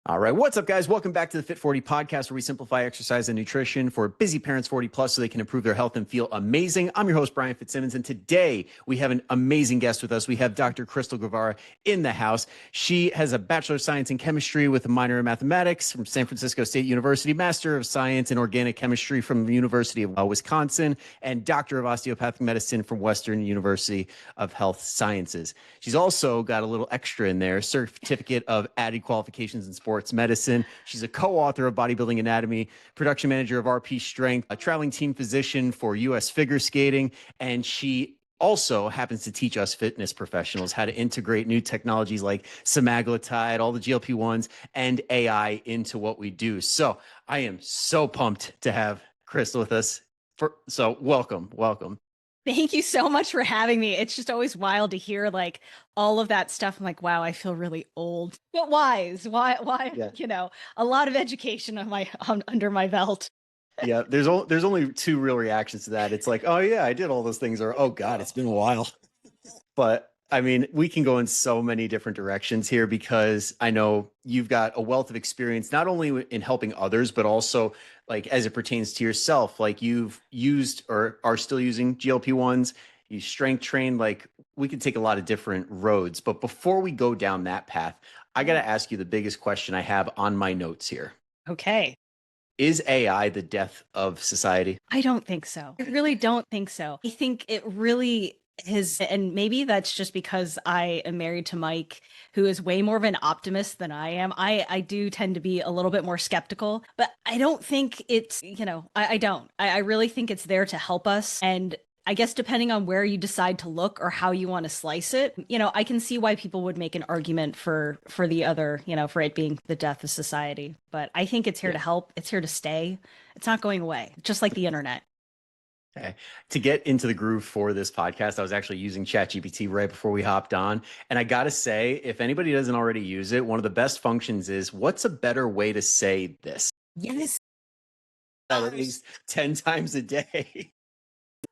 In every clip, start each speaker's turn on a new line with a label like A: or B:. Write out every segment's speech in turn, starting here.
A: All right. What's up, guys? Welcome back to the Fit 40 podcast, where we simplify exercise and nutrition for busy parents 40 plus so they can improve their health and feel amazing. I'm your host, Brian Fitzsimmons, and today we have an amazing guest with us. We have Dr. Christle Guevarra in the house. She has a Bachelor of Science in Chemistry with a minor in Mathematics from San Francisco State University, Master of Science in Organic Chemistry from the University of Wisconsin, and Doctor of Osteopathic Medicine from Western University of Health Sciences. She's also got a little extra in there, Certificate of Added Qualifications in Sports Medicine. She's a co-author of Bodybuilding Anatomy, production manager of RP Strength, a traveling team physician for U.S. figure skating, and she also happens to teach us fitness professionals how to integrate new technologies like semaglutide, all the GLP-1s, and AI into what we do. So I am so pumped to have Christle with us. So welcome.
B: Thank you so much for having me. It's just always wild to hear like all of that stuff. I'm like, wow, I feel really old, but wise. Why,
A: Yeah.
B: a lot of education under my belt.
A: Yeah, there's only two real reactions to that. It's like, oh yeah, I did all those things, or oh God, it's been a while. But I mean, we can go in so many different directions here because I know you've got a wealth of experience, not only in helping others, but also like as it pertains to yourself. Like you've used or are still using GLP-1s, you strength train, like we could take a lot of different roads. But before we go down that path, I got to ask you the biggest question I have on my notes here.
B: Okay.
A: Is AI the death of society?
B: I don't think so. I really don't think so. I think it really is, and maybe that's just because I am married to Mike, who is way more of an optimist than I am. I do tend to be a little bit more skeptical, but I don't think it's, I don't. I really think it's there to help us. And I guess depending on where you decide to look or how you want to slice it, I can see why people would make an argument for the other, for it being the death of society. But I think it's here to help. It's here to stay. It's not going away, just like the internet.
A: Okay. To get into the groove for this podcast, I was actually using ChatGPT right before we hopped on. And I got to say, if anybody doesn't already use it, one of the best functions is what's a better way to say this?
B: Yes.
A: At least 10 times a day.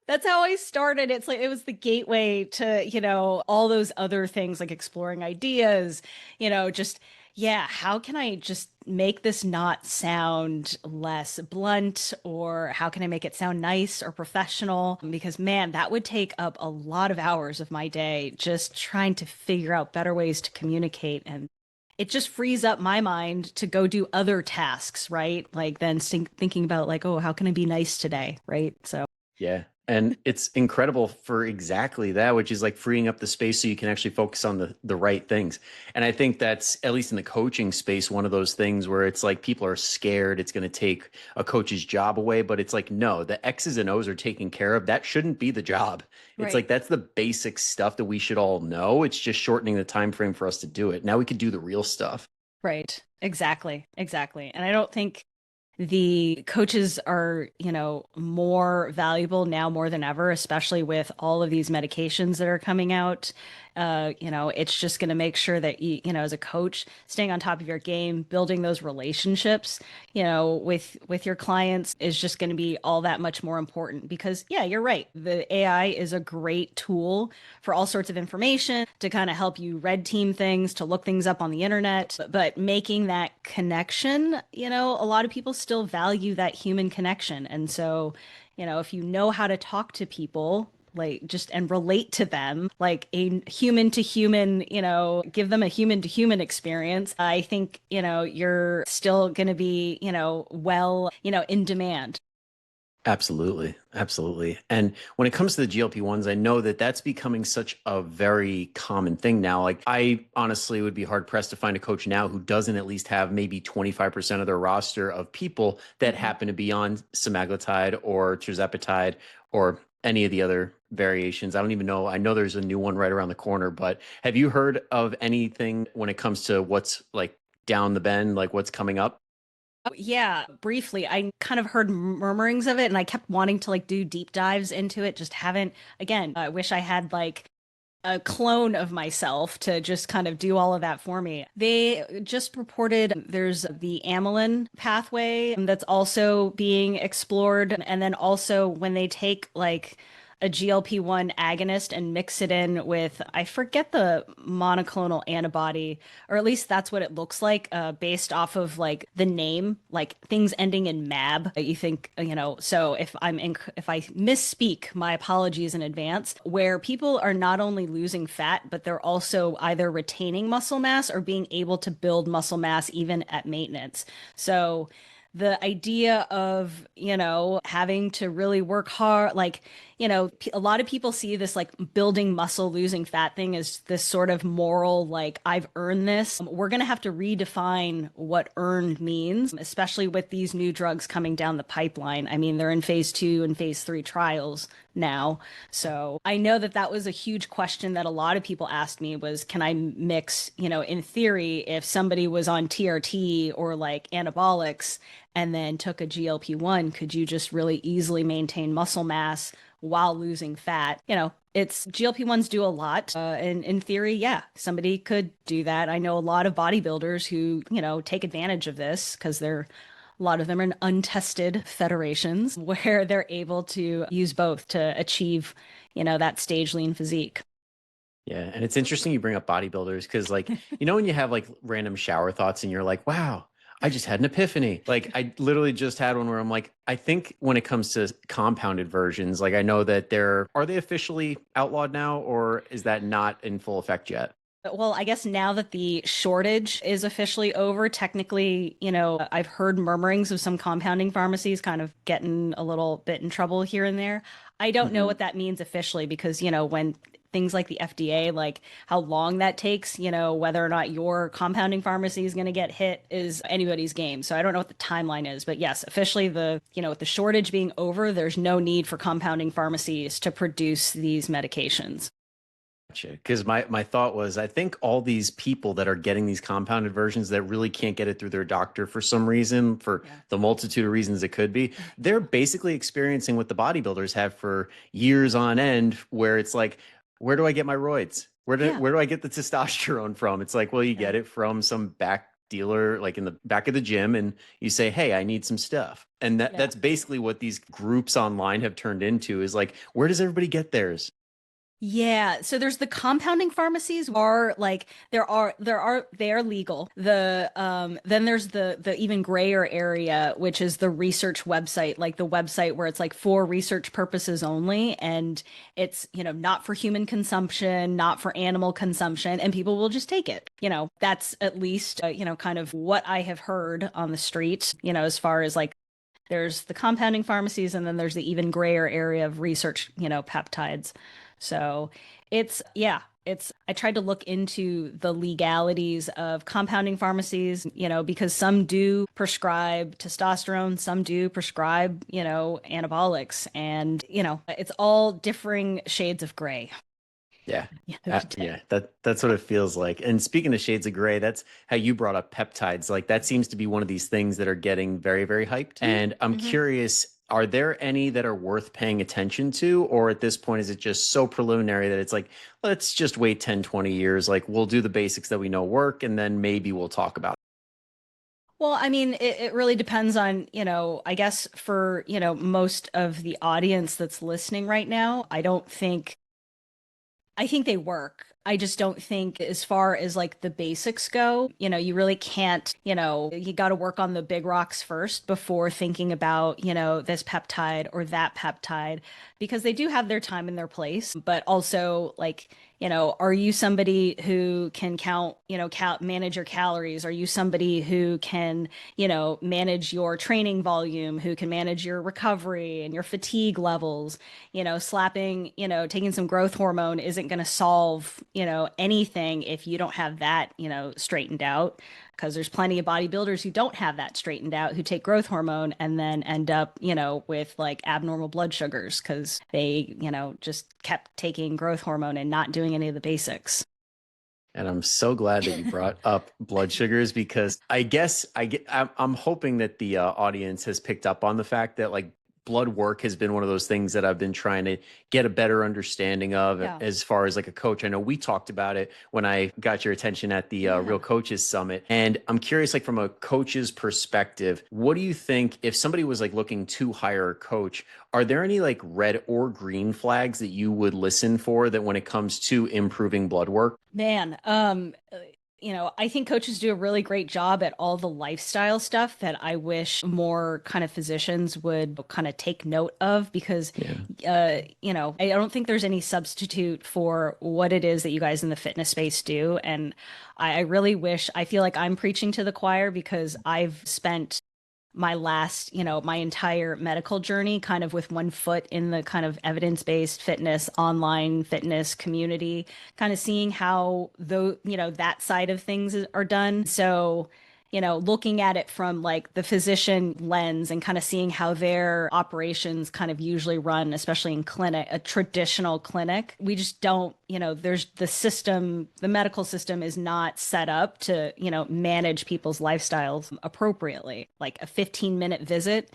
B: That's how I started. It's like it was the gateway to, all those other things like exploring ideas, just, yeah, how can I just make this not sound less blunt, or how can I make it sound nice or professional? Because man, that would take up a lot of hours of my day just trying to figure out better ways to communicate. And it just frees up my mind to go do other tasks, right? Like then thinking about like, oh, how can I be nice today? Right. So
A: Yeah. And it's incredible for exactly that, which is like freeing up the space so you can actually focus on the right things. And I think that's, at least in the coaching space, one of those things where it's like people are scared it's going to take a coach's job away, but it's like, no, the X's and O's are taken care of. That shouldn't be the job. It's
B: right.
A: like that's the basic stuff that we should all know. It's just shortening the time frame for us to do it. Now we could do the real stuff.
B: Right. Exactly. And I don't think the coaches are, more valuable now more than ever, especially with all of these medications that are coming out. It's just going to make sure that as a coach, staying on top of your game, building those relationships, with your clients is just going to be all that much more important because, yeah, you're right. The AI is a great tool for all sorts of information to kind of help you red team things, to look things up on the internet, but making that connection, a lot of people still value that human connection. And so, if you know how to talk to people, like just and relate to them like a human to human, give them a human to human experience, I think, you're still going to be, in demand.
A: Absolutely. And when it comes to the GLP-1s, I know that that's becoming such a very common thing now. Like I honestly would be hard pressed to find a coach now who doesn't at least have maybe 25% of their roster of people that happen to be on semaglutide or tirzepatide or any of the other variations. I don't even know. I know there's a new one right around the corner, but have you heard of anything when it comes to what's like down the bend, like what's coming up?
B: Oh, yeah, briefly. I kind of heard murmurings of it and I kept wanting to like do deep dives into it. Just haven't. Again, I wish I had like a clone of myself to just kind of do all of that for me. They just reported there's the amylin pathway that's also being explored. And then also when they take like a GLP-1 agonist and mix it in with, I forget the monoclonal antibody, or at least that's what it looks like, based off of like the name, like things ending in mab. You think, so if I misspeak, my apologies in advance, where people are not only losing fat, but they're also either retaining muscle mass or being able to build muscle mass even at maintenance. So the idea of, having to really work hard, like, a lot of people see this like building muscle, losing fat thing as this sort of moral, like, I've earned this. We're going to have to redefine what earned means, especially with these new drugs coming down the pipeline. I mean, they're in phase 2 and phase 3 trials now. So I know that that was a huge question that a lot of people asked me was, can I mix, in theory, if somebody was on TRT or like anabolics and then took a GLP-1, could you just really easily maintain muscle mass while losing fat? It's GLP-1s do a lot. And in theory, yeah, somebody could do that. I know a lot of bodybuilders who, take advantage of this because a lot of them are in untested federations where they're able to use both to achieve, that stage lean physique.
A: Yeah. And it's interesting you bring up bodybuilders because, like, when you have like random shower thoughts and you're like, wow, I just had an epiphany. Like, I literally just had one where I'm like, I think when it comes to compounded versions, like, I know that are they officially outlawed now, or is that not in full effect yet?
B: Well, I guess now that the shortage is officially over, technically, I've heard murmurings of some compounding pharmacies kind of getting a little bit in trouble here and there. I don't know
A: Hmm.
B: what that means officially because, when things like the FDA, like how long that takes, whether or not your compounding pharmacy is going to get hit is anybody's game. So I don't know what the timeline is, but yes, officially with the shortage being over, there's no need for compounding pharmacies to produce these medications.
A: Because my thought was, I think all these people that are getting these compounded versions that really can't get it through their doctor for some reason, for
B: Yeah.
A: the multitude of reasons it could be, they're basically experiencing what the bodybuilders have for years on end, where it's like, where do I get my roids?
B: Yeah.
A: Where do I get the testosterone from? It's like, well, you
B: Yeah.
A: get it from some back dealer, like in the back of the gym, and you say, hey, I need some stuff. And
B: Yeah.
A: that's basically what these groups online have turned into, is like, where does everybody get theirs?
B: Yeah, so there's the compounding pharmacies are like they are legal. Then there's the even grayer area, which is the research website, like the website where it's like for research purposes only, and it's, not for human consumption, not for animal consumption, and people will just take it. That's at least kind of what I have heard on the street, as far as like there's the compounding pharmacies and then there's the even grayer area of research, peptides. So I tried to look into the legalities of compounding pharmacies, because some do prescribe testosterone, some do prescribe, anabolics, and, it's all differing shades of gray.
A: Yeah.
B: Yeah, every day.
A: Yeah, that's what it feels like. And speaking of shades of gray, that's how you brought up peptides. Like, that seems to be one of these things that are getting very, very hyped. And I'm
B: Mhm.
A: curious, are there any that are worth paying attention to? Or at this point, is it just so preliminary that it's like, let's just wait 10, 20 years. Like, we'll do the basics that we know work, and then maybe we'll talk about
B: Well, I mean, it really depends on, I guess for, most of the audience that's listening right now, I think they work. I just don't think as far as like the basics go, you really can't, you got to work on the big rocks first before thinking about, this peptide or that peptide because they do have their time and their place, but also like, are you somebody who can count, manage your calories? Are you somebody who can, manage your training volume, who can manage your recovery and your fatigue levels? Slapping, taking some growth hormone isn't going to solve, anything if you don't have that, straightened out. Because there's plenty of bodybuilders who don't have that straightened out, who take growth hormone and then end up, with like abnormal blood sugars because they, just kept taking growth hormone and not doing any of the basics.
A: And I'm so glad that you brought up blood sugars, because I guess I'm hoping that the audience has picked up on the fact that, like, blood work has been one of those things that I've been trying to get a better understanding of
B: Yeah.
A: as far as like a coach. I know we talked about it when I got your attention at the Real Coaches Summit. And I'm curious, like from a coach's perspective, what do you think if somebody was like looking to hire a coach, are there any like red or green flags that you would listen for that when it comes to improving blood work?
B: Man, I think coaches do a really great job at all the lifestyle stuff that I wish more kind of physicians would kind of take note of because, I don't think there's any substitute for what it is that you guys in the fitness space do. And I really wish, I feel like I'm preaching to the choir because I've spent my entire medical journey kind of with one foot in the kind of evidence-based fitness, online fitness community, kind of seeing how that side of things are done. So, looking at it from like the physician lens and kind of seeing how their operations kind of usually run, especially in clinic, a traditional clinic, we just don't, there's the medical system is not set up to, manage people's lifestyles appropriately. Like a 15-minute visit,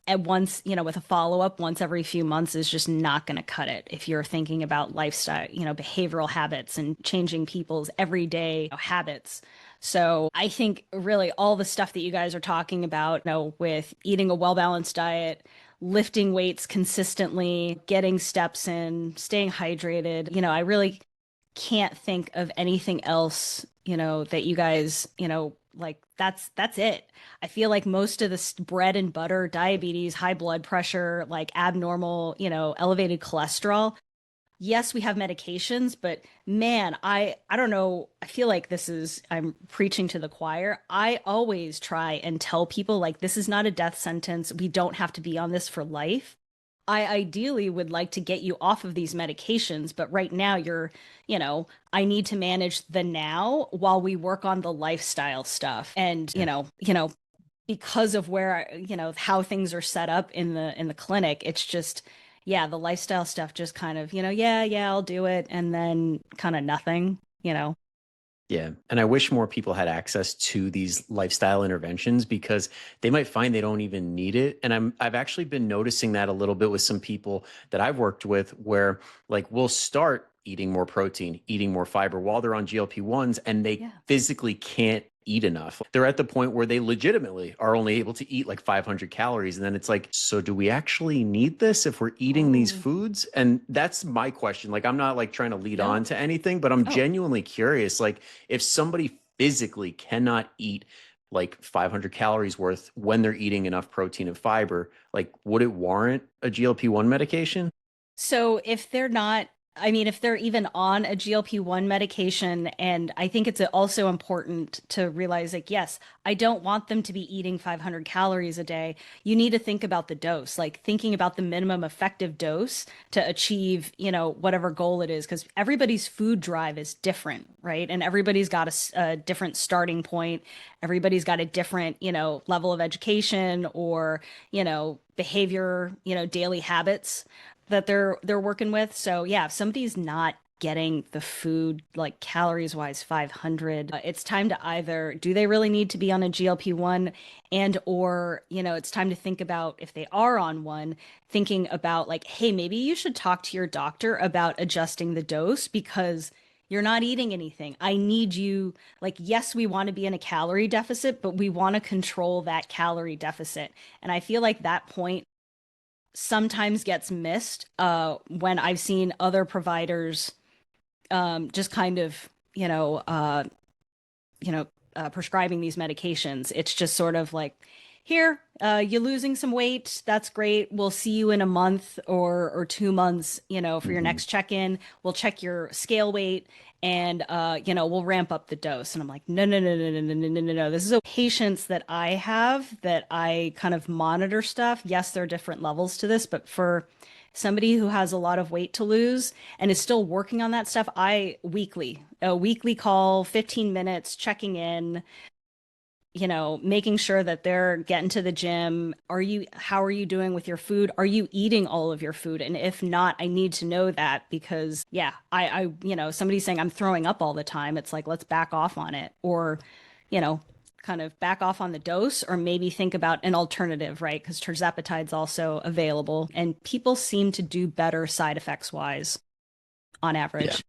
B: at once, with a follow-up once every few months is just not going to cut it if you're thinking about lifestyle, behavioral habits and changing people's everyday habits. So I think really all the stuff that you guys are talking about, with eating a well-balanced diet, lifting weights consistently, getting steps in, staying hydrated, I really can't think of anything else, that you guys, like that's it. I feel like most of this bread and butter, diabetes, high blood pressure, like abnormal, elevated cholesterol. Yes, we have medications, but man, I don't know. I feel like I'm preaching to the choir. I always try and tell people like this is not a death sentence. We don't have to be on this for life. I ideally would like to get you off of these medications, but right now I need to manage the now while we work on the lifestyle stuff. And, because of where, how things are set up in the clinic, it's just, yeah, the lifestyle stuff just kind of, yeah, I'll do it. And then kind of nothing.
A: Yeah. And I wish more people had access to these lifestyle interventions because they might find they don't even need it. And I've actually been noticing that a little bit with some people that I've worked with where like we'll start eating more protein, eating more fiber while they're on GLP-1s and they physically can't eat enough. They're at the point where they legitimately are only able to eat like 500 calories. And then it's like, so do we actually need this if we're eating these foods? And that's my question. Like, I'm not like trying to lead on to anything, but I'm genuinely curious. Like if somebody physically cannot eat like 500 calories worth when they're eating enough protein and fiber, like would it warrant a GLP-1 medication?
B: So if they're not, if they're even on a GLP-1 medication, and I think it's also important to realize, like, yes, I don't want them to be eating 500 calories a day. You need to think about the dose, like thinking about the minimum effective dose to achieve, whatever goal it is, because everybody's food drive is different, right? And everybody's got a different starting point. Everybody's got a different, level of education or, behavior, daily habits that they're working with. So yeah, if somebody's not getting the food like calories wise 500, it's time to either do they really need to be on a GLP-1 and or it's time to think about if they are on one, thinking about like, hey, maybe you should talk to your doctor about adjusting the dose because you're not eating anything. I need you, like, yes, we want to be in a calorie deficit, but we want to control that calorie deficit. And I feel like that point sometimes gets missed when I've seen other providers just kind of, prescribing these medications. It's just sort of like, here, you're losing some weight. That's great. We'll see you in a month or 2 months, for your next check-in. We'll check your scale weight and, we'll ramp up the dose. And I'm like, no, no, no, no, no, no, no, no, no, no. This is a patience that I have that I kind of monitor stuff. Yes, there are different levels to this, but for somebody who has a lot of weight to lose and is still working on that stuff, a weekly call, 15 minutes, checking in, making sure that they're getting to the gym. How are you doing with your food? Are you eating all of your food? And if not, I need to know that because yeah, somebody's saying I'm throwing up all the time. It's like, let's back off on it. Or, you know, kind of back off on the dose or maybe think about an alternative, right? Because tirzepatide is also available and people seem to do better side effects wise on average.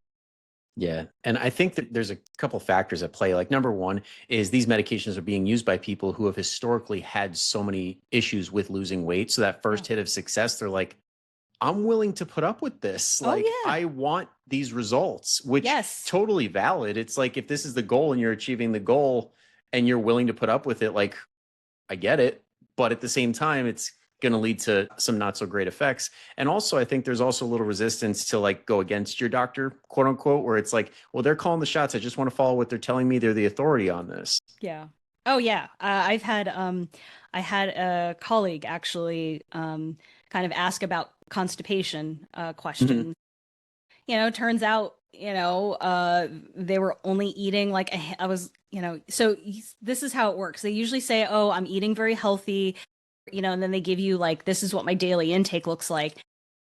A: Yeah. And I think that there's a couple factors at play. Like number one is these medications are being used by people who have historically had so many issues with losing weight. So that first hit of success, they're like, I'm willing to put up with this.
B: Oh,
A: Like,
B: yeah.
A: I want these results, which
B: Yes.
A: totally valid. It's like, if this is the goal and you're achieving the goal and you're willing to put up with it, like, I get it. But at the same time, it's going to lead to some not so great effects. And also, I think there's also a little resistance to like go against your doctor, quote unquote, where it's like, well, they're calling the shots. I just want to follow what they're telling me. They're the authority on this.
B: Yeah. Oh yeah. I had a colleague actually kind of ask about constipation
A: Mhm.
B: question. Turns out, they were only eating like I was, so this is how it works. They usually say, "Oh, I'm eating very healthy," and then they give you like, "This is what my daily intake looks like."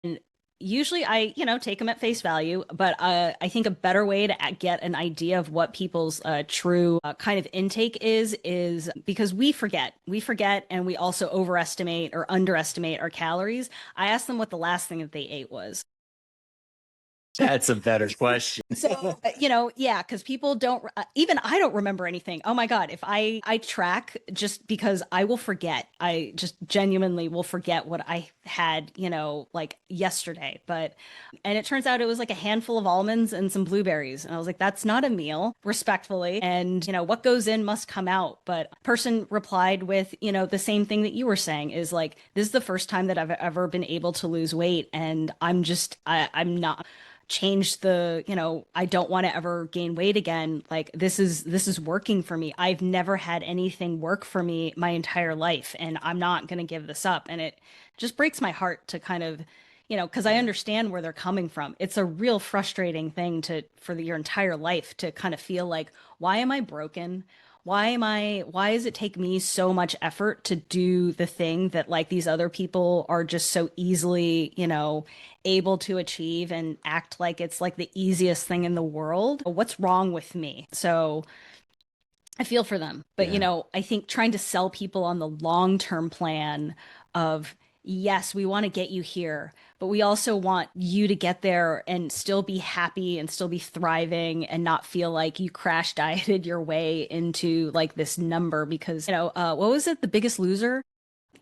B: And usually I, take them at face value, but I think a better way to get an idea of what people's true kind of intake is because we forget, and we also overestimate or underestimate our calories. I asked them what the last thing that they ate was.
A: That's a better question.
B: So, yeah, because people don't, even I don't remember anything. Oh my God, if I track just because I will forget, I just genuinely will forget what I had, like yesterday. And it turns out it was like a handful of almonds and some blueberries. And I was like, that's not a meal, respectfully. And, what goes in must come out. But person replied with, the same thing that you were saying is like, this is the first time that I've ever been able to lose weight. And I'm not change the, I don't want to ever gain weight again. Like this is working for me. I've never had anything work for me my entire life and I'm not going to give this up. And it just breaks my heart to kind of, because I understand where they're coming from. It's a real frustrating thing for your entire life to kind of feel like, why am I broken? Why does it take me so much effort to do the thing that like these other people are just so easily, able to achieve and act like it's like the easiest thing in the world? What's wrong with me? So I feel for them. But,
A: Yeah.
B: I think trying to sell people on the long-term plan of, yes, we want to get you here, but we also want you to get there and still be happy and still be thriving and not feel like you crash dieted your way into like this number because, what was it? The Biggest Loser?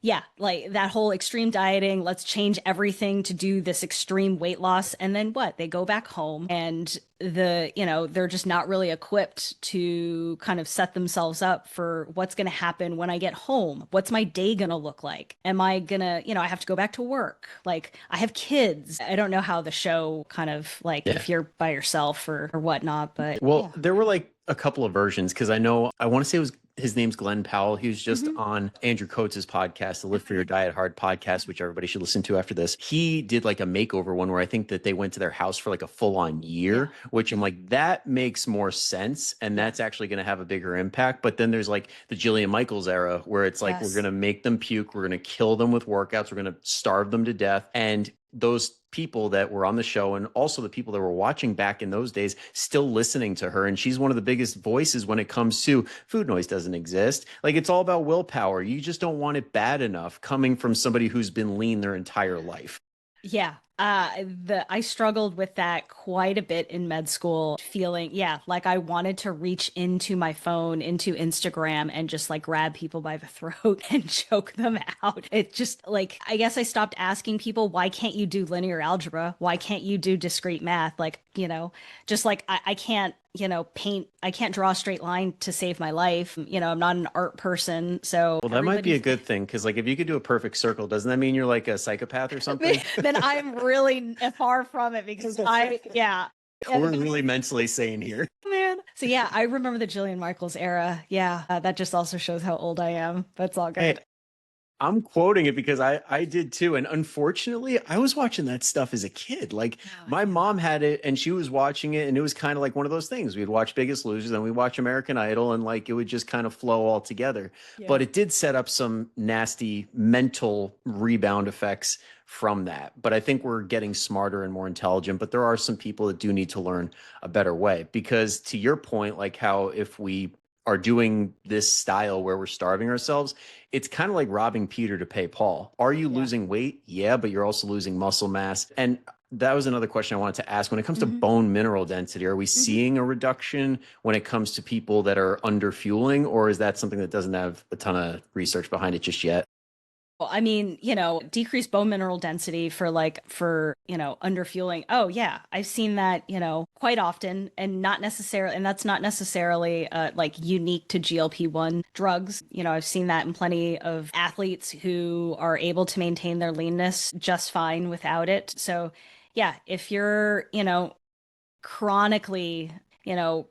B: Yeah, like that whole extreme dieting, let's change everything to do this extreme weight loss. And then what? They go back home and they're just not really equipped to kind of set themselves up for what's going to happen when I get home. What's my day going to look like? Am I going to, I have to go back to work. Like I have kids. I don't know how the show kind of like
A: Yeah.
B: if you're by yourself or whatnot, but
A: Well, there were like a couple of versions because I know I want to say it was his name's Glenn Powell. He was just
B: Mhm.
A: on Andrew Coates' podcast, the Live for Your Diet Hard podcast, which everybody should listen to after this. He did like a makeover one where I think that they went to their house for like a full on year, which I'm like, that makes more sense. And that's actually going to have a bigger impact. But then there's like the Jillian Michaels era where it's like, we're going to make them puke. We're going to kill them with workouts. We're going to starve them to death. And those people that were on the show and also the people that were watching back in those days still listening to her, and she's one of the biggest voices when it comes to food noise doesn't exist. Like it's all about willpower. You just don't want it bad enough coming from somebody who's been lean their entire life.
B: Yeah. I struggled with that quite a bit in med school, feeling, like I wanted to reach into my phone, into Instagram and just like grab people by the throat and choke them out. It just like, I guess I stopped asking people, why can't you do linear algebra? Why can't you do discrete math? Like, just like I can't, paint, I can't draw a straight line to save my life. I'm not an art person. So
A: Well, that might be a good thing because, like, if you could do a perfect circle, doesn't that mean you're like a psychopath or something?
B: then I'm really far from it because
A: We're really mentally sane here.
B: Man. So yeah, I remember the Jillian Michaels era. Yeah, that just also shows how old I am. That's all good.
A: Hey, I'm quoting it because I did too. And unfortunately, I was watching that stuff as a kid. Like my mom had it and she was watching it, and it was kind of like one of those things. We'd watch Biggest Losers and we'd watch American Idol, and like it would just kind of flow all together. But it did set up some nasty mental rebound effects from that. But I think we're getting smarter and more intelligent. But there are some people that do need to learn a better way because, to your point, like how if we are doing this style where we're starving ourselves, it's kind of like robbing Peter to pay Paul. Are you
B: Yeah.
A: losing weight? Yeah, but you're also losing muscle mass. And that was another question I wanted to ask. When it comes to
B: Hmm.
A: bone mineral density, are we
B: Hmm.
A: seeing a reduction when it comes to people that are under fueling, or is that something that doesn't have a ton of research behind it just yet?
B: Well, I mean, decreased bone mineral density under fueling. Oh yeah, I've seen that, quite often and not necessarily, and that's not necessarily like unique to GLP-1 drugs. I've seen that in plenty of athletes who are able to maintain their leanness just fine without it. So yeah, if you're, chronically,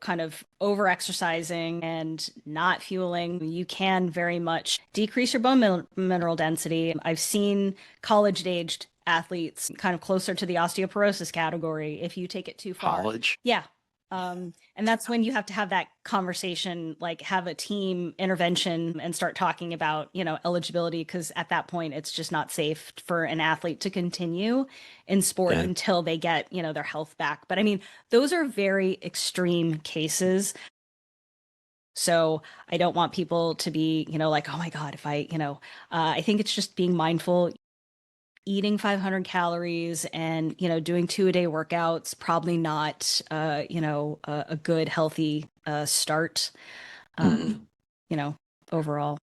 B: kind of over exercising and not fueling, you can very much decrease your mineral density. I've seen college aged athletes kind of closer to the osteoporosis category if you take it too far.
A: College?
B: Yeah. And that's when you have to have that conversation, like have a team intervention and start talking about, eligibility, because at that point it's just not safe for an athlete to continue in sport
A: Yeah.
B: until they get, their health back. But I mean, those are very extreme cases. So I don't want people to be, like, oh my God, if I think it's just being mindful, eating 500 calories and, doing 2 a day workouts, probably not, a good, healthy start,
A: Mm-mm.
B: you know, overall.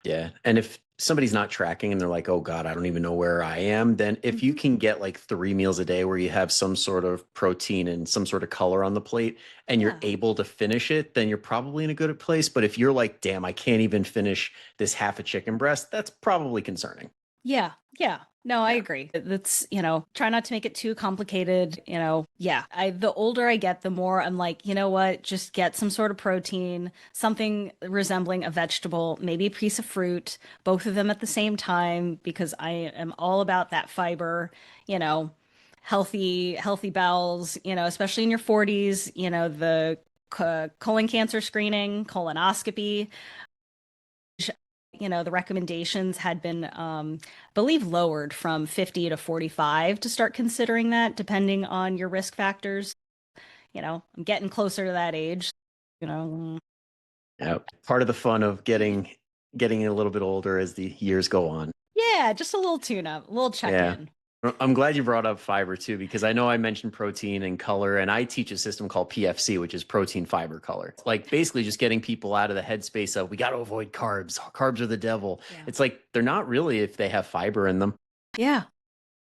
A: Yeah. And if somebody's not tracking and they're like, oh God, I don't even know where I am, then if you
B: Hmm.
A: can get like 3 meals a day where you have some sort of protein and some sort of color on the plate and you're
B: Yeah.
A: able to finish it, then you're probably in a good place. But if you're like, damn, I can't even finish this half a chicken breast, that's probably concerning.
B: Yeah, yeah. No, I
A: Yeah.
B: agree. That's, try not to make it too complicated, Yeah. The older I get, the more I'm like, you know what? Just get some sort of protein, something resembling a vegetable, maybe a piece of fruit, both of them at the same time, because I am all about that fiber, you know, healthy bowels, especially in your 40s, the colon cancer screening, colonoscopy, the recommendations had been, believe, lowered from 50 to 45 to start considering that, depending on your risk factors. I'm getting closer to that age, you know.
A: Yeah. Part of the fun of getting a little bit older as the years go on.
B: Yeah, just a little tune up, a little check
A: Yeah.
B: in.
A: I'm glad you brought up fiber too, because I know I mentioned protein and color, and I teach a system called PFC, which is protein, fiber, color. Like basically just getting people out of the headspace of we got to avoid carbs. Carbs are the devil.
B: Yeah.
A: It's like they're not really if they have fiber in them.
B: Yeah.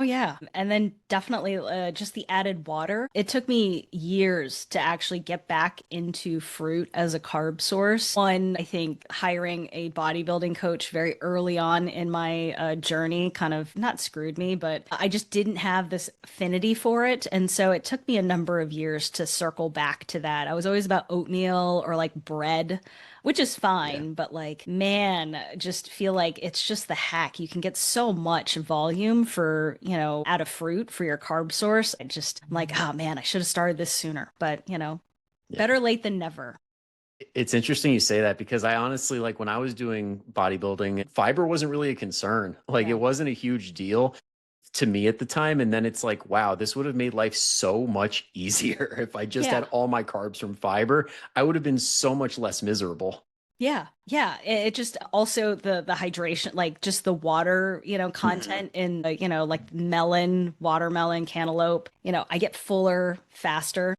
B: Oh, yeah. And then definitely just the added water. It took me years to actually get back into fruit as a carb source. One, I think hiring a bodybuilding coach very early on in my journey kind of not screwed me, but I just didn't have this affinity for it. And so it took me a number of years to circle back to that. I was always about oatmeal or like bread, which is
A: Yeah.
B: fine, but like, man, just feel like it's just the hack. You can get so much volume for, out of fruit for your carb source. I'm like, oh man, I should have started this sooner, but
A: Yeah.
B: better late than never.
A: It's interesting you say that because I honestly, like when I was doing bodybuilding, fiber wasn't really a concern. Like it
B: Yeah.
A: wasn't a huge deal to me at the time. And then it's like, wow, this would have made life so much easier if I just
B: Yeah.
A: had all my carbs from fiber. I would have been so much less miserable.
B: Yeah, yeah. It just also the hydration, like just the water,
A: Mhm.
B: content in like melon, watermelon, cantaloupe. I get fuller faster.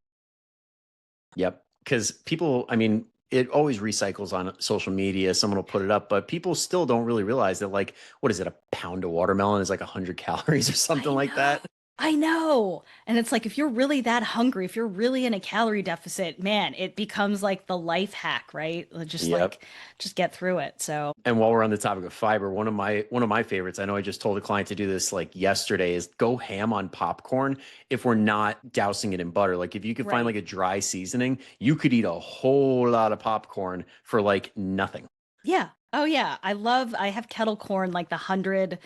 A: Yep. Because people, I mean, it always recycles on social media. Someone will put it up, but people still don't really realize that, like, what is it? A pound of watermelon is like 100 calories or something
B: I
A: like
B: know.
A: that.
B: I know. And it's like if you're really that hungry, if you're really in a calorie deficit, man, it becomes like the life hack, right? Just
A: Yep.
B: like just get through it. So,
A: And while we're on the topic of fiber, one of my favorites, I know I just told a client to do this like yesterday, is go ham on popcorn if we're not dousing it in butter. Like if you could find
B: right.
A: like a dry seasoning, you could eat a whole lot of popcorn for like nothing.
B: Yeah. Oh yeah. I have kettle corn, like the 100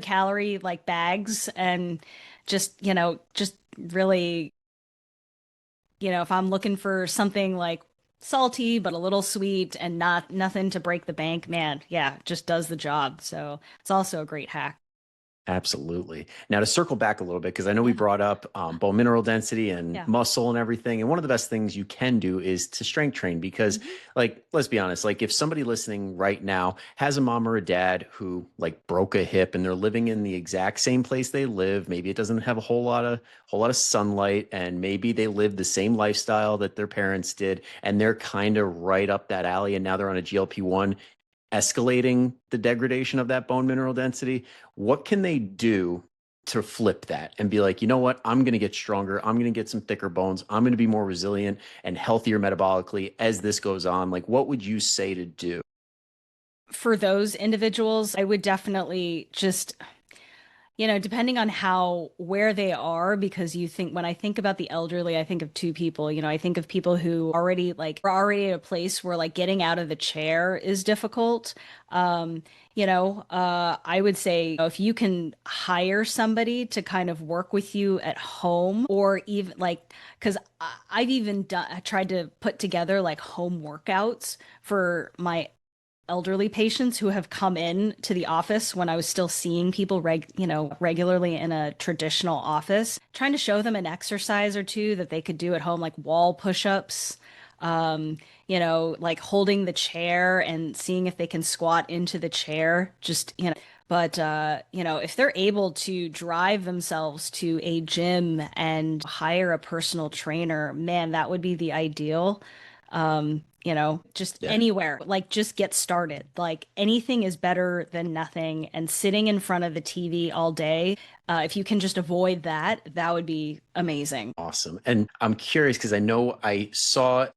B: calorie like bags, and just really, if I'm looking for something like salty but a little sweet and not nothing to break the bank, man, yeah, just does the job. So it's also a great hack.
A: Absolutely. Now to circle back a little bit, because I know we
B: Yeah.
A: brought up bone mineral density and
B: Yeah.
A: muscle and everything. And one of the best things you can do is to strength train because,
B: Hmm.
A: like, let's be honest, like if somebody listening right now has a mom or a dad who like broke a hip and they're living in the exact same place they live, maybe it doesn't have a whole lot of sunlight, and maybe they live the same lifestyle that their parents did, and they're kind of right up that alley, and now they're on a GLP-1 escalating the degradation of that bone mineral density. What can they do to flip that and be like, you know what? I'm going to get stronger. I'm going to get some thicker bones. I'm going to be more resilient and healthier metabolically as this goes on. Like, what would you say to do?
B: For those individuals, I would definitely just, depending on where they are, because when I think about the elderly, I think of two people. I think of people who are already at a place where like getting out of the chair is difficult. I would say if you can hire somebody to kind of work with you at home, or even like, because I've even tried to put together like home workouts for my elderly patients who have come in to the office when I was still seeing people regularly in a traditional office, trying to show them an exercise or two that they could do at home, like wall push-ups, like holding the chair and seeing if they can squat into the chair, but if they're able to drive themselves to a gym and hire a personal trainer, man, that would be the ideal. Just
A: Yeah.
B: anywhere, like just get started. Like anything is better than nothing. And sitting in front of the TV all day, if you can just avoid that, that would be amazing.
A: Awesome. And I'm curious because I know I saw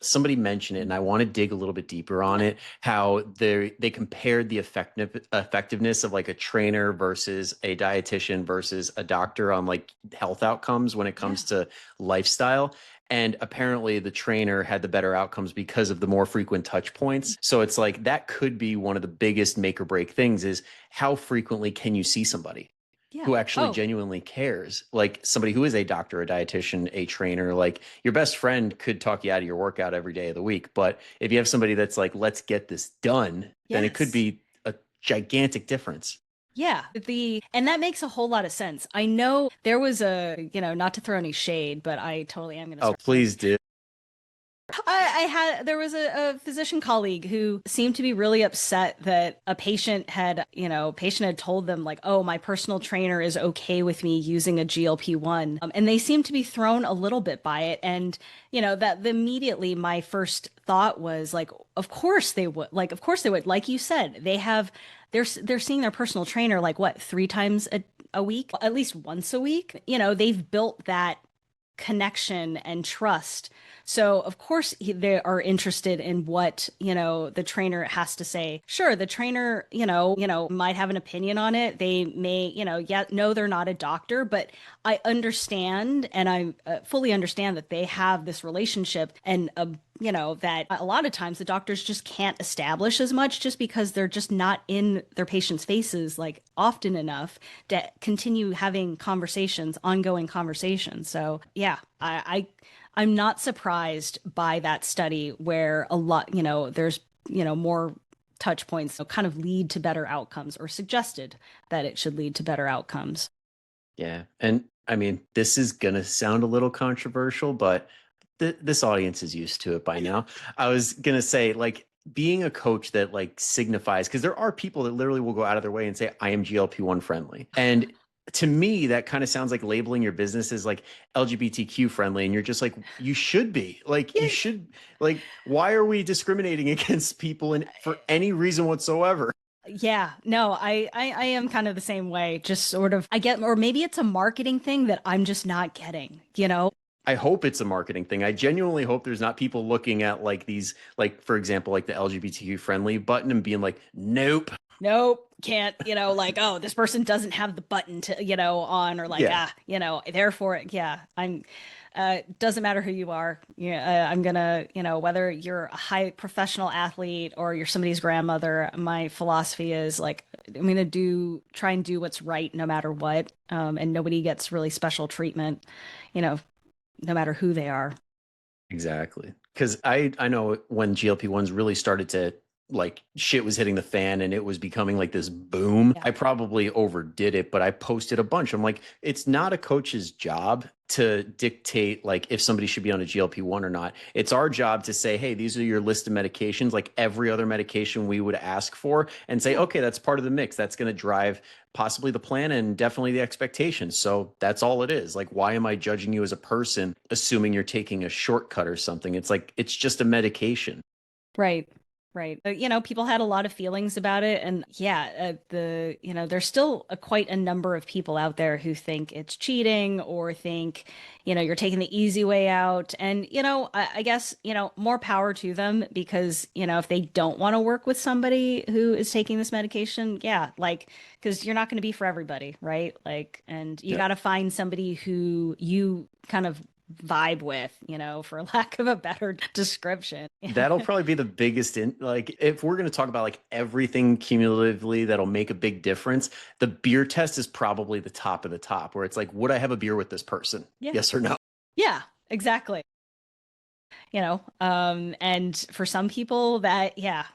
A: somebody mention it and I want to dig a little bit deeper on
B: Yeah.
A: it, how they compared the effectiveness of like a trainer versus a dietitian versus a doctor on like health outcomes when it
B: Yeah.
A: comes to lifestyle. And apparently the trainer had the better outcomes because of the more frequent touch points. So it's like that could be one of the biggest make or break things is how frequently can you see somebody
B: Yeah.
A: who actually
B: Oh,
A: genuinely cares, like somebody who is a doctor, a dietitian, a trainer. Like your best friend could talk you out of your workout every day of the week, but if you have somebody that's like, let's get this done, then it could
B: yes.
A: be a gigantic difference.
B: Yeah, and that makes a whole lot of sense. I know there was not to throw any shade, but I totally am going to
A: Oh,
B: start throwing.
A: please do.
B: There was a physician colleague who seemed to be really upset that patient had told them like, oh, my personal trainer is okay with me using a GLP-1. And they seemed to be thrown a little bit by it. And, that immediately my first thought was like, of course they would. Like you said, they're seeing their personal trainer like what, three times a week, at least once a week. They've built that connection and trust. So of course they are interested in what, the trainer has to say. Sure, the trainer, might have an opinion on it. They may, yeah, no, they're not a doctor, but I understand and I fully understand that they have this relationship and that a lot of times the doctors just can't establish as much just because they're just not in their patients' faces like often enough to continue having ongoing conversations. So yeah, I'm not surprised by that study where a lot, there's, more touch points kind of lead to better outcomes or suggested that it should lead to better outcomes.
A: Yeah. And I mean, this is going to sound a little controversial, but this audience is used to it by now. I was going to say, like, being a coach that like signifies, because there are people that literally will go out of their way and say, I am GLP-1 friendly. And to me, that kind of sounds like labeling your business as like LGBTQ friendly. And you're just like, you should be like, you
B: Yeah.
A: should like, why are we discriminating against people and for any reason whatsoever?
B: Yeah, no, I am kind of the same way. Just sort of, or maybe it's a marketing thing that I'm just not getting.
A: I hope it's a marketing thing. I genuinely hope there's not people looking at like these, like, for example, like the LGBTQ friendly button and being like, nope.
B: Nope, can't, like, oh, this person doesn't have the button to, on, or like,
A: Yeah,
B: therefore, yeah, doesn't matter who you are. Yeah, I'm gonna, whether you're a high professional athlete or you're somebody's grandmother, my philosophy is like, I'm gonna try and do what's right no matter what. And nobody gets really special treatment, you know, no matter who they are.
A: exactly. Because I know when GLP-1s really started to like shit was hitting the fan and it was becoming like this boom.
B: Yeah.
A: I probably overdid it, but I posted a bunch. I'm like, it's not a coach's job to dictate like if somebody should be on a GLP-1 or not. It's our job to say, hey, these are your list of medications, like every other medication we would ask for, and say, okay, that's part of the mix. That's going to drive possibly the plan and definitely the expectations. So that's all it is. Like, why am I judging you as a person, assuming you're taking a shortcut or something? It's like, it's just a medication.
B: Right. Right. People had a lot of feelings about it. And yeah, there's still quite a number of people out there who think it's cheating or think, you're taking the easy way out. And, I guess, more power to them because, if they don't want to work with somebody who is taking this medication, yeah, like, because you're not going to be for everybody. Right. Like, and you
A: Yeah.
B: got to find somebody who you kind of vibe with, for lack of a better description.
A: That'll probably be the biggest like if we're going to talk about like everything cumulatively that'll make a big difference, the beer test is probably the top of the top where it's like, would I have a beer with this person?
B: Yeah.
A: Yes or no?
B: Yeah, exactly. And for some people that, yeah,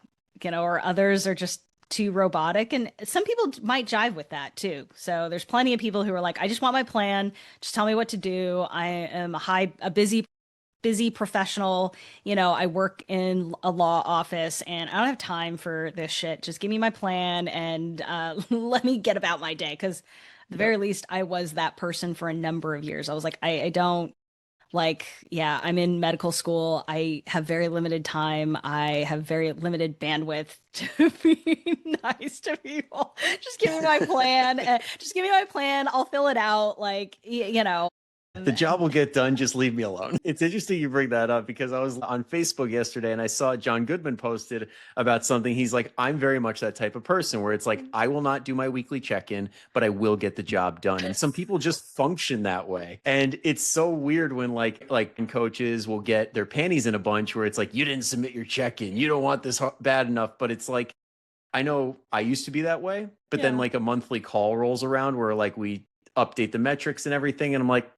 B: or others are just too robotic. And some people might jive with that too. So there's plenty of people who are like, I just want my plan. Just tell me what to do. I am a busy professional. I work in a law office and I don't have time for this shit. Just give me my plan and let me get about my day. Because at the very least, I was that person for a number of years. I was like, I don't like, yeah, I'm in medical school. I have very limited time. I have very limited bandwidth to be nice to people. Just give me my plan. Just give me my plan. I'll fill it out. Like,
A: The job will get done. Just leave me alone. It's interesting you bring that up because I was on Facebook yesterday and I saw John Goodman posted about something. He's like, I'm very much that type of person where it's like, I will not do my weekly check-in, but I will get the job done. And some people just function that way. And it's so weird when like coaches will get their panties in a bunch where it's like, you didn't submit your check-in. You don't want this bad enough. But it's like, I know I used to be that way, but then like a monthly call rolls around where like we update the metrics and everything. And I'm like,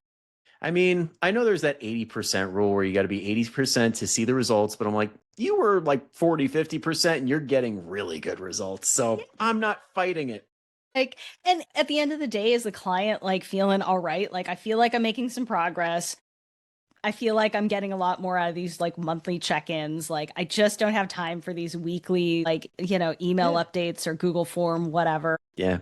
A: I mean, I know there's that 80% rule where you got to be 80% to see the results, but I'm like, you were like 40, 50% and you're getting really good results. So I'm not fighting it.
B: Like, and at the end of the day, is the client like feeling all right? Like, I feel like I'm making some progress. I feel like I'm getting a lot more out of these like monthly check-ins. Like, I just don't have time for these weekly, like, email updates or Google form, whatever.
A: Yeah.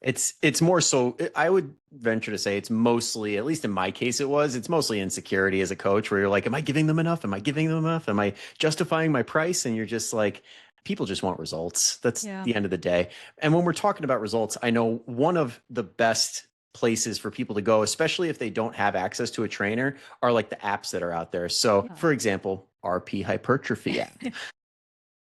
A: It's more so, I would venture to say it's mostly, at least in my case, it's mostly insecurity as a coach where you're like, am I giving them enough? Am I giving them enough? Am I justifying my price? And you're just like, people just want results. That's the end of the day. And when we're talking about results, I know one of the best places for people to go, especially if they don't have access to a trainer, are like the apps that are out there. So for example, RP hypertrophy app.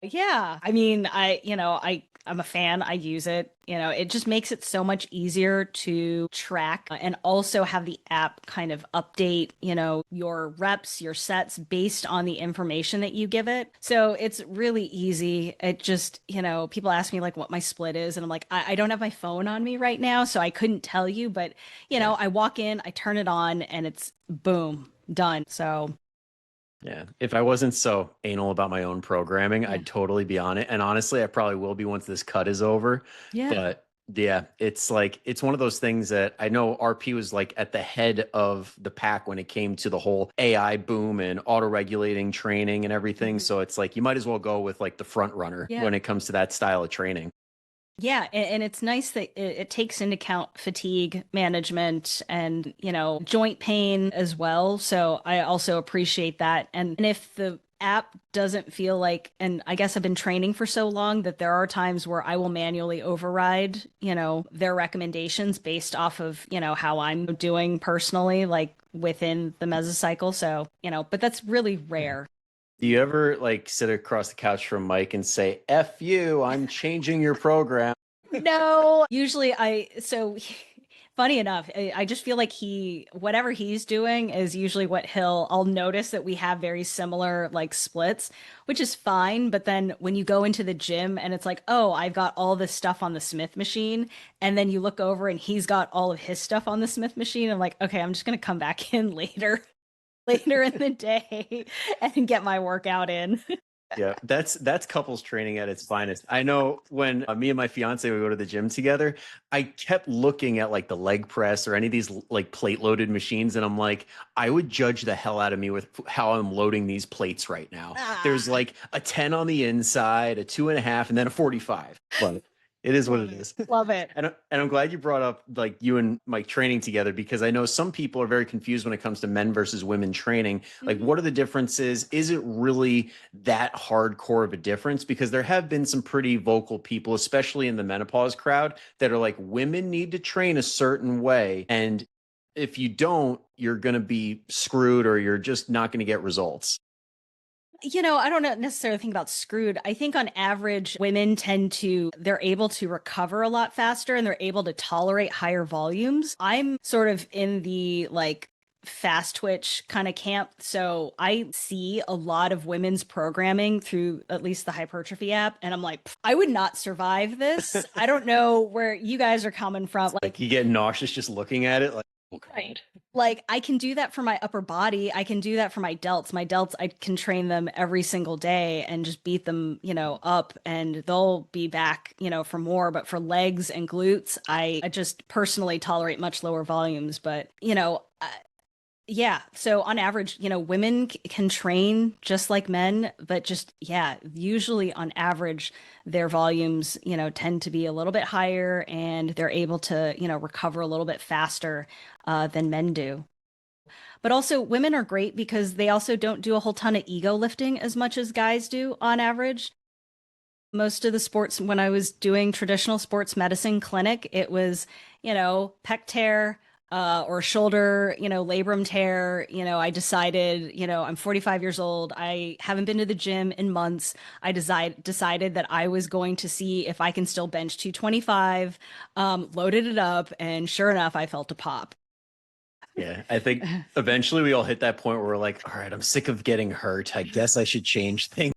B: Yeah. I mean, I'm a fan. I use it. It just makes it so much easier to track and also have the app kind of update, your reps, your sets based on the information that you give it. So it's really easy. It just, people ask me like what my split is. And I'm like, I don't have my phone on me right now. So I couldn't tell you, but I walk in, I turn it on and it's boom, done. So
A: yeah. If I wasn't so anal about my own programming, I'd totally be on it. And honestly, I probably will be once this cut is over.
B: yeah.
A: But yeah, it's like, it's one of those things that I know RP was like at the head of the pack when it came to the whole AI boom and auto-regulating training and everything. So it's like, you might as well go with like the front runner when it comes to that style of training.
B: Yeah, and it's nice that it takes into account fatigue management and, joint pain as well. So I also appreciate that. And if the app doesn't feel like, and I guess I've been training for so long that there are times where I will manually override, their recommendations based off of, how I'm doing personally, like within the mesocycle. So, but that's really rare.
A: Do you ever like sit across the couch from Mike and say, F you, I'm changing your program?
B: No, usually funny enough, I just feel like whatever he's doing is usually what I'll notice that we have very similar like splits, which is fine. But then when you go into the gym and it's like, oh, I've got all this stuff on the Smith machine. And then you look over and he's got all of his stuff on the Smith machine. I'm like, okay, I'm just going to come back in later in the day and get my workout in.
A: Yeah, that's couples training at its finest. I know when me and my fiance would go to the gym together, I kept looking at like the leg press or any of these like plate loaded machines, and I'm like, I would judge the hell out of me with how I'm loading these plates right now. There's
B: Ah,
A: like a 10 on the inside, a 2.5, and then a 45. But it is what
B: love
A: it
B: it.
A: is.
B: Love it.
A: And I'm glad you brought up like you and Mike training together, because I know some people are very confused when it comes to men versus women training. Like,
B: Mhm.
A: what are the differences? Is it really that hardcore of a difference? Because there have been some pretty vocal people, especially in the menopause crowd, that are like, women need to train a certain way. And if you don't, you're going to be screwed, or you're just not going to get results.
B: I don't necessarily think about screwed. I think on average, women they're able to recover a lot faster and they're able to tolerate higher volumes. I'm sort of in the like fast twitch kind of camp. So I see a lot of women's programming through at least the hypertrophy app. And I'm like, I would not survive this. I don't know where you guys are coming from.
A: Like, you get nauseous just looking at it. Like, okay.
B: Like I can do that for my upper body. I can do that for my delts. My delts, I can train them every single day and just beat them, up and they'll be back, for more. But for legs and glutes, I just personally tolerate much lower volumes. But, yeah. So on average, women can train just like men, but just, yeah, usually on average, their volumes, tend to be a little bit higher and they're able to, recover a little bit faster than men do. But also, women are great because they also don't do a whole ton of ego lifting as much as guys do on average. Most of the sports, when I was doing traditional sports medicine clinic, it was, pec tear, or shoulder, labrum tear. I decided, I'm 45 years old. I haven't been to the gym in months. I decided that I was going to see if I can still bench 225, loaded it up, and sure enough, I felt a pop.
A: Yeah, I think eventually we all hit that point where we're like, all right, I'm sick of getting hurt. I guess I should change things.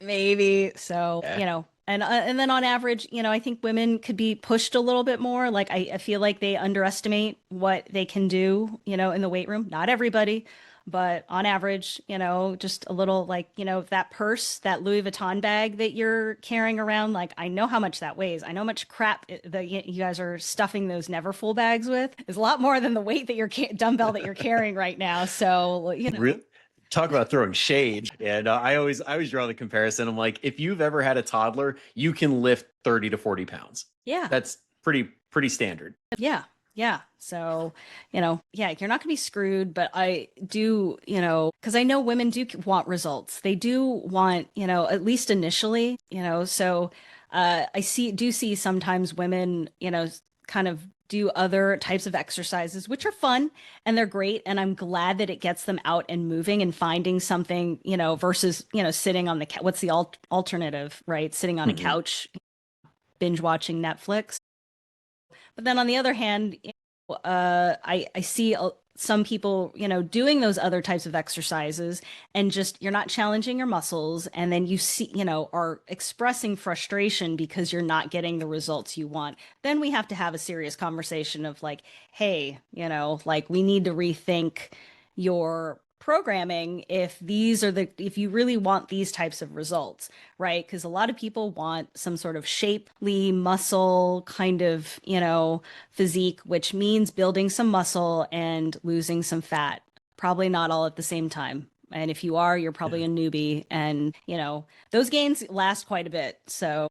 B: Maybe. So,
A: Yeah.
B: and then on average, I think women could be pushed a little bit more. Like I feel like they underestimate what they can do, in the weight room. Not everybody, but on average, just a little like, that purse, that Louis Vuitton bag that you're carrying around, like I know how much that weighs. I know how much crap that you guys are stuffing those never full bags with. Is a lot more than the weight that your dumbbell that you're carrying right now. So,
A: Talk about throwing shade. And I always draw the comparison. I'm like, if you've ever had a toddler, you can lift 30 to 40 pounds.
B: yeah.
A: That's pretty standard.
B: Yeah. Yeah. So, yeah, you're not going to be screwed, but I do, because I know women do want results. They do want, at least initially, so do see sometimes women, kind of do other types of exercises, which are fun and they're great. And I'm glad that it gets them out and moving and finding something, versus, sitting on the what's the alternative, right? Sitting on a
A: Mhm.
B: couch, binge watching Netflix. But then on the other hand, I see some people, doing those other types of exercises and just you're not challenging your muscles. And then you see, are expressing frustration because you're not getting the results you want. Then we have to have a serious conversation of like, hey, like we need to rethink your programming if you really want these types of results, right? Because a lot of people want some sort of shapely muscle kind of, physique, which means building some muscle and losing some fat. Probably not all at the same time. And if you are, you're probably
A: Yeah.
B: a newbie. And, those gains last quite a bit. So,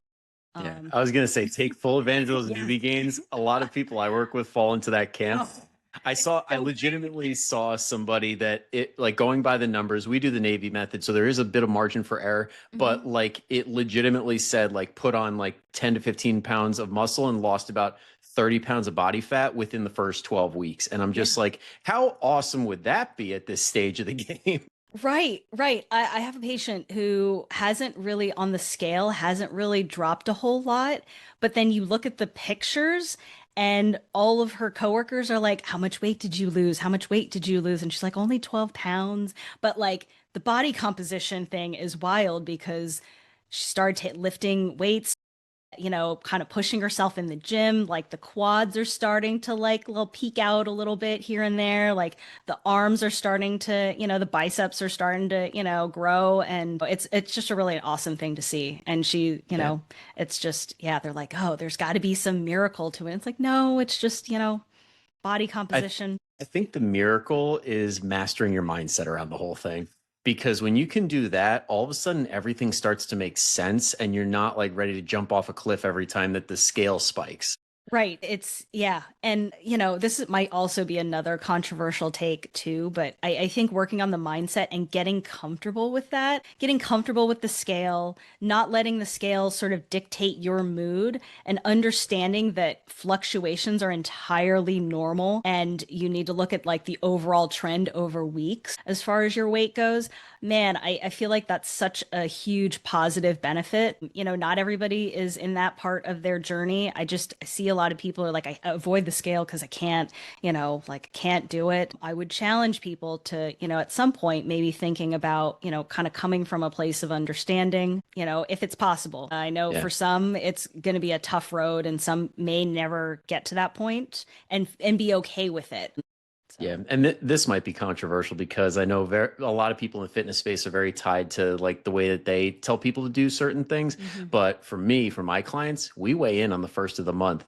A: Yeah. I was going to say, take full advantage of those
B: yeah.
A: newbie gains. A lot of people I work with fall into that camp.
B: Oh,
A: I
B: so
A: legitimately saw somebody that it like going by the numbers, we do the Navy method. So there is a bit of margin for error,
B: mhm.
A: but like it legitimately said, like put on like 10 to 15 pounds of muscle and lost about 30 pounds of body fat within the first 12 weeks. And I'm just
B: Yeah.
A: like, how awesome would that be at this stage of the game?
B: Right, right. I have a patient who hasn't really on the scale, hasn't really dropped a whole lot, but then you look at the pictures and all of her coworkers are like, how much weight did you lose? How much weight did you lose? And she's like, only 12 pounds. But like the body composition thing is wild because she started lifting weights kind of pushing herself in the gym, like the quads are starting to like little peek out a little bit here and there, like the arms are starting to, the biceps are starting to, grow, and it's just a really awesome thing to see. And she,
A: Yeah.
B: it's just, yeah, they're like, oh, there's got to be some miracle to it. It's like, no, it's just, body
A: I
B: composition.
A: I think the miracle is mastering your mindset around the whole thing. Because when you can do that, all of a sudden everything starts to make sense and you're not like ready to jump off a cliff every time that the scale spikes.
B: Right. It's, yeah. And, might also be another controversial take too, but I think working on the mindset and getting comfortable with that, getting comfortable with the scale, not letting the scale sort of dictate your mood, and understanding that fluctuations are entirely normal and you need to look at like the overall trend over weeks as far as your weight goes. Man, I feel like that's such a huge positive benefit. Not everybody is in that part of their journey. I just see a lot of people are like, I avoid the scale because I can't, like can't do it. I would challenge people to, at some point, maybe thinking about, kind of coming from a place of understanding, if it's possible. I know
A: Yeah.
B: for some, it's going to be a tough road and some may never get to that point and be okay with it.
A: Yeah,
B: So,
A: and this might be controversial because I know a lot of people in the fitness space are very tied to like the way that they tell people to do certain things.
B: mhm.
A: But for me, for my clients, we weigh in on the first of the month.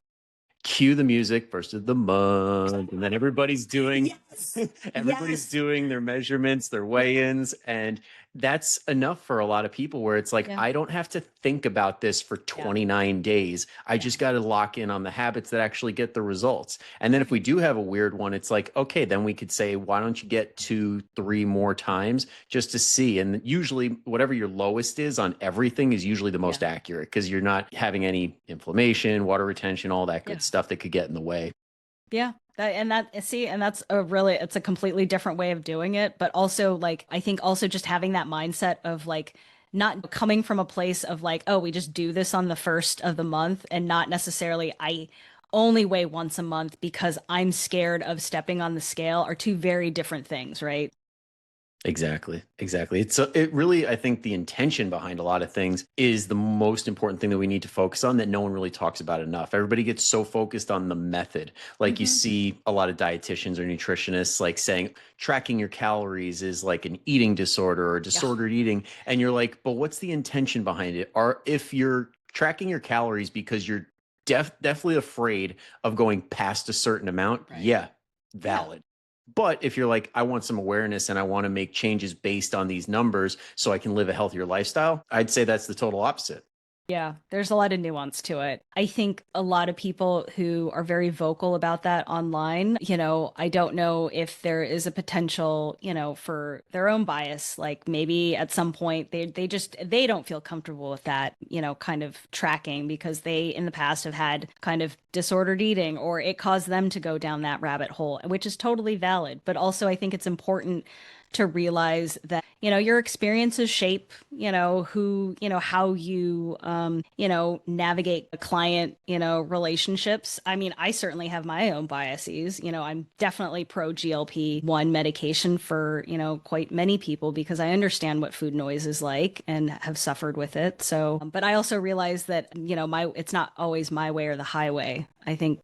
A: Cue the music, first of the month, and then everybody's doing
B: Yes.
A: everybody's
B: Yes.
A: doing their measurements, their weigh-ins, and that's enough for a lot of people where it's like
B: Yeah.
A: I don't have to think about this for
B: Yeah.
A: 29 days. I
B: Yeah.
A: just got to lock in on the habits that actually get the results. And then if we do have a weird one, it's like, okay, then we could say, why don't you get 2, 3 more times just to see? And usually whatever your lowest is on everything is usually the
B: Yeah.
A: most accurate because you're not having any inflammation, water retention, all that good
B: Yeah.
A: stuff that could get in the way.
B: Yeah. And that's it's a completely different way of doing it. But also, like, I think also just having that mindset of like, not coming from a place of like, oh, we just do this on the first of the month and not necessarily, I only weigh once a month because I'm scared of stepping on the scale are two very different things, right?
A: Exactly. Exactly. It really, I think the intention behind a lot of things is the most important thing that we need to focus on that no one really talks about enough. Everybody gets so focused on the method. Like you
B: Hmm.
A: see a lot of dietitians or nutritionists like saying tracking your calories is like an eating disorder or
B: Yeah.
A: disordered eating. And you're like, but what's the intention behind it? Or if you're tracking your calories because you're definitely afraid of going past a certain amount,
B: Right.
A: yeah,
B: Yeah.
A: valid. But if you're like, I want some awareness and I want to make changes based on these numbers so I can live a healthier lifestyle, I'd say that's the total opposite.
B: Yeah, there's a lot of nuance to it. I think a lot of people who are very vocal about that online, I don't know if there is a potential, for their own bias. Like maybe at some point they don't feel comfortable with that, kind of tracking because they in the past have had kind of disordered eating or it caused them to go down that rabbit hole, which is totally valid. But also I think it's important to realize that your experiences shape who how you navigate client relationships. I mean, I certainly have my own biases. I'm definitely pro GLP-1 medication for quite many people because I understand what food noise is like and have suffered with it. So but I also realize that my it's not always my way or the highway. I think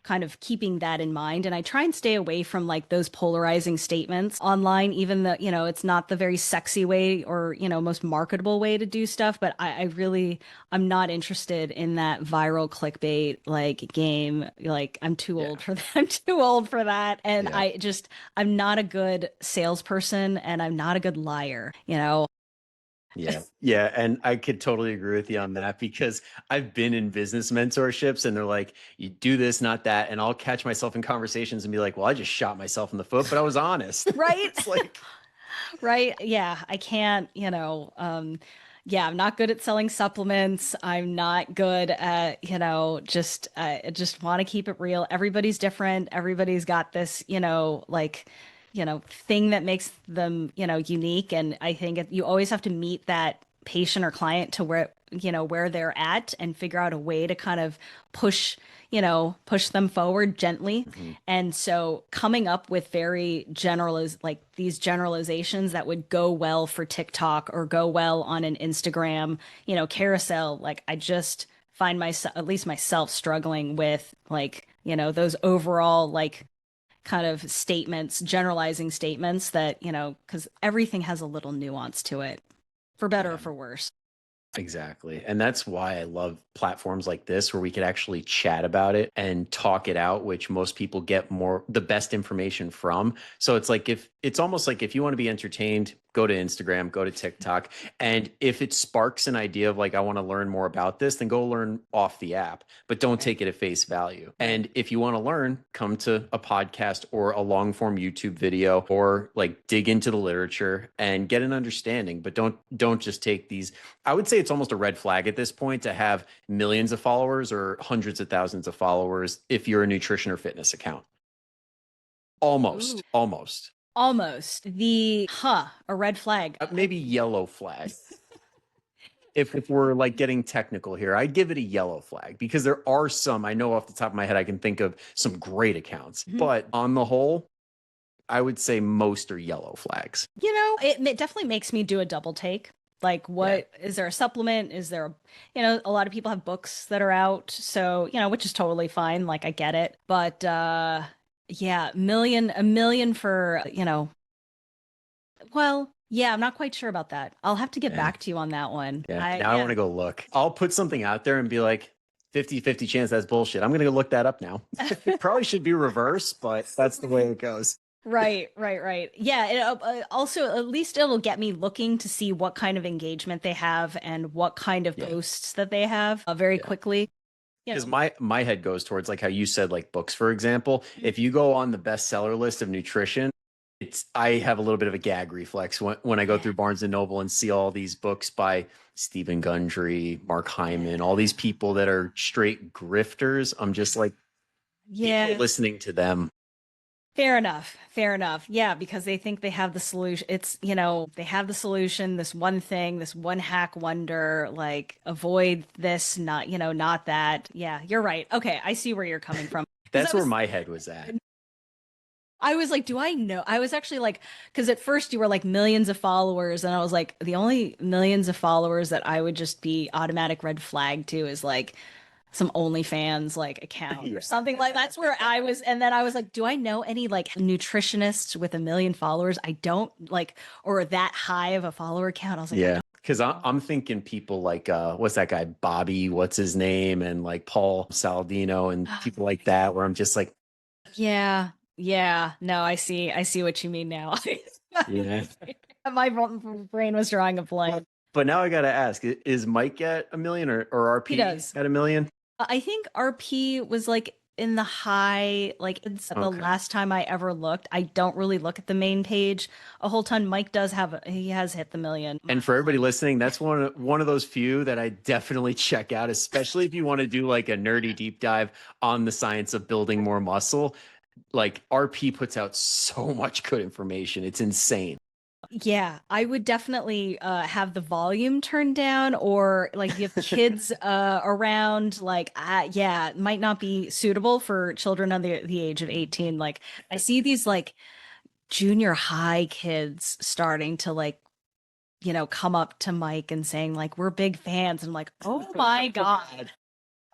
B: kind of keeping that in mind. And I try and stay away from like those polarizing statements online, even though, it's not the very sexy way or, most marketable way to do stuff. But I'm not interested in that viral clickbait like game. Like I'm too
A: Yeah.
B: old for that. I'm too old for that. And
A: Yeah.
B: I'm not a good salesperson and I'm not a good liar.
A: Yeah. Yeah. And I could totally agree with you on that because I've been in business mentorships and they're like, you do this, not that. And I'll catch myself in conversations and be like, well, I just shot myself in the foot, but I was honest.
B: Right?
A: It's like,
B: Right? Yeah, I can't, yeah, I'm not good at selling supplements. I'm not good at, just I just want to keep it real. Everybody's different. Everybody's got this, like, thing that makes them, unique. And I think you always have to meet that patient or client to where they're at and figure out a way to kind of push them forward gently.
A: Mm-hmm.
B: And so coming up with like these generalizations that would go well for TikTok or go well on an Instagram, carousel, like I just find myself, at least myself, struggling with like, those overall like kind of statements, generalizing statements that, because everything has a little nuance to it, for better or for worse.
A: Exactly. And that's why I love platforms like this where we could actually chat about it and talk it out, which most people get the best information from. So it's almost like if you want to be entertained, go to Instagram, go to TikTok. And if it sparks an idea of like, I want to learn more about this, then go learn off the app, but don't take it at face value. And if you want to learn, come to a podcast or a long form YouTube video or like dig into the literature and get an understanding, but don't just take these. I would say it's almost a red flag at this point to have millions of followers or hundreds of thousands of followers if you're a nutrition or fitness account. Almost.
B: A red flag.
A: Maybe yellow flag. If we're like getting technical here, I'd give it a yellow flag because there are some, I know off the top of my head, I can think of some great accounts, but on the whole, I would say most are yellow flags.
B: It definitely makes me do a double take. Like, is there a supplement? Is there a lot of people have books that are out. So, which is totally fine. Like, I get it. But, yeah, a million for, well, yeah, I'm not quite sure about that. I'll have to get back to you on that one.
A: Yeah. I want to go look. I'll put something out there and be like 50-50 chance that's bullshit. I'm going to go look that up now. It probably should be reverse, but that's the way it goes.
B: Right. Yeah. Also, at least it'll get me looking to see what kind of engagement they have and what kind of posts that they have very quickly.
A: Because my head goes towards like how you said, like books, for example. If you go on the bestseller list of nutrition, I have a little bit of a gag reflex when I go through Barnes and Noble and see all these books by Stephen Gundry, Mark Hyman, all these people that are straight grifters. I'm just like, people listening to them.
B: Fair enough. Yeah, because they think they have the solution. It's, they have the solution, this one thing, this one hack wonder, like avoid this, not that. Yeah, you're right. Okay, I see where you're coming from.
A: That's where my head was at.
B: I was like, do I know? I was actually like, because at first you were like millions of followers, and I was like, the only millions of followers that I would just be automatic red flag to is like some OnlyFans like account or something like that's where I was. And then I was like, do I know any like nutritionists with 1 million followers? I don't like, or that high of a follower count. I was like,
A: yeah. Because I'm thinking people like, what's that guy, Bobby, what's his name? And like Paul Saladino and people like that, where I'm just like,
B: yeah, no, I see what you mean now.
A: Yeah.
B: My brain was drawing a blank.
A: But now I got to ask, is Mike at 1 million or RP at 1 million?
B: I think RP was like in the high, like it's the last time I ever looked. I don't really look at the main page a whole ton. Mike he has hit the 1 million.
A: And for everybody listening, that's one of those few that I definitely check out, especially if you want to do like a nerdy deep dive on the science of building more muscle. Like RP puts out so much good information. It's insane.
B: Yeah, I would definitely have the volume turned down, or like if kids around, like it might not be suitable for children under the age of 18. Like I see these like junior high kids starting to like, come up to Mike and saying like, we're big fans. And I'm like, oh my God.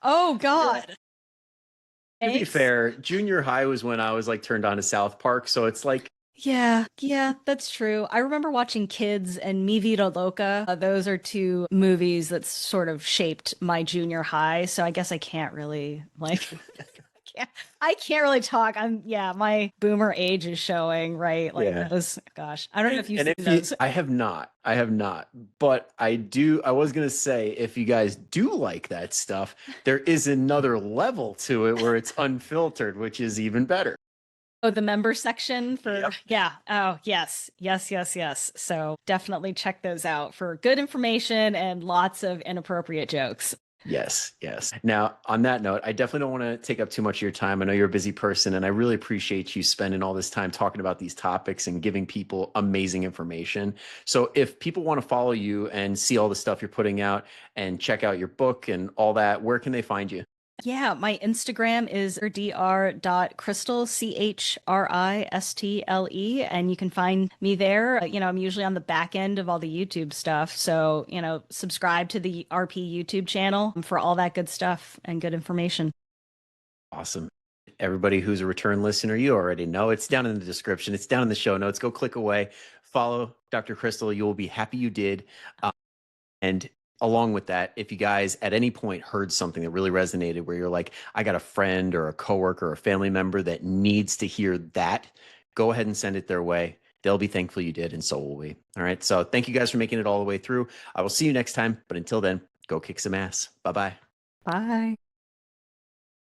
B: Oh God.
A: To be fair, junior high was when I was like turned on to South Park. So it's like,
B: yeah, that's true. I remember watching Kids and Mi Vida Loca. Those are two movies that sort of shaped my junior high. So I guess I can't really like, I can't really talk. My boomer age is showing, right? Like those, gosh, I don't know if you've seen those.
A: I have not, but I was going to say, if you guys do like that stuff, there is another level to it where it's unfiltered, which is even better.
B: Oh, the member section for, Oh, yes. So definitely check those out for good information and lots of inappropriate jokes.
A: Yes, yes. Now, on that note, I definitely don't want to take up too much of your time. I know you're a busy person, and I really appreciate you spending all this time talking about these topics and giving people amazing information. So, if people want to follow you and see all the stuff you're putting out and check out your book and all that, where can they find you?
B: Yeah, my Instagram is dr.christle, Christle, and you can find me there. I'm usually on the back end of all the YouTube stuff. So, subscribe to the RP YouTube channel for all that good stuff and good information.
A: Awesome. Everybody who's a return listener, you already know it's down in the description. It's down in the show notes. Go click away, follow Dr. Christle. You will be happy you did. And along with that, if you guys at any point heard something that really resonated where you're like, I got a friend or a coworker or a family member that needs to hear that, go ahead and send it their way. They'll be thankful you did, and so will we. All right. So thank you guys for making it all the way through. I will see you next time. But until then, go kick some ass. Bye-bye.
B: Bye.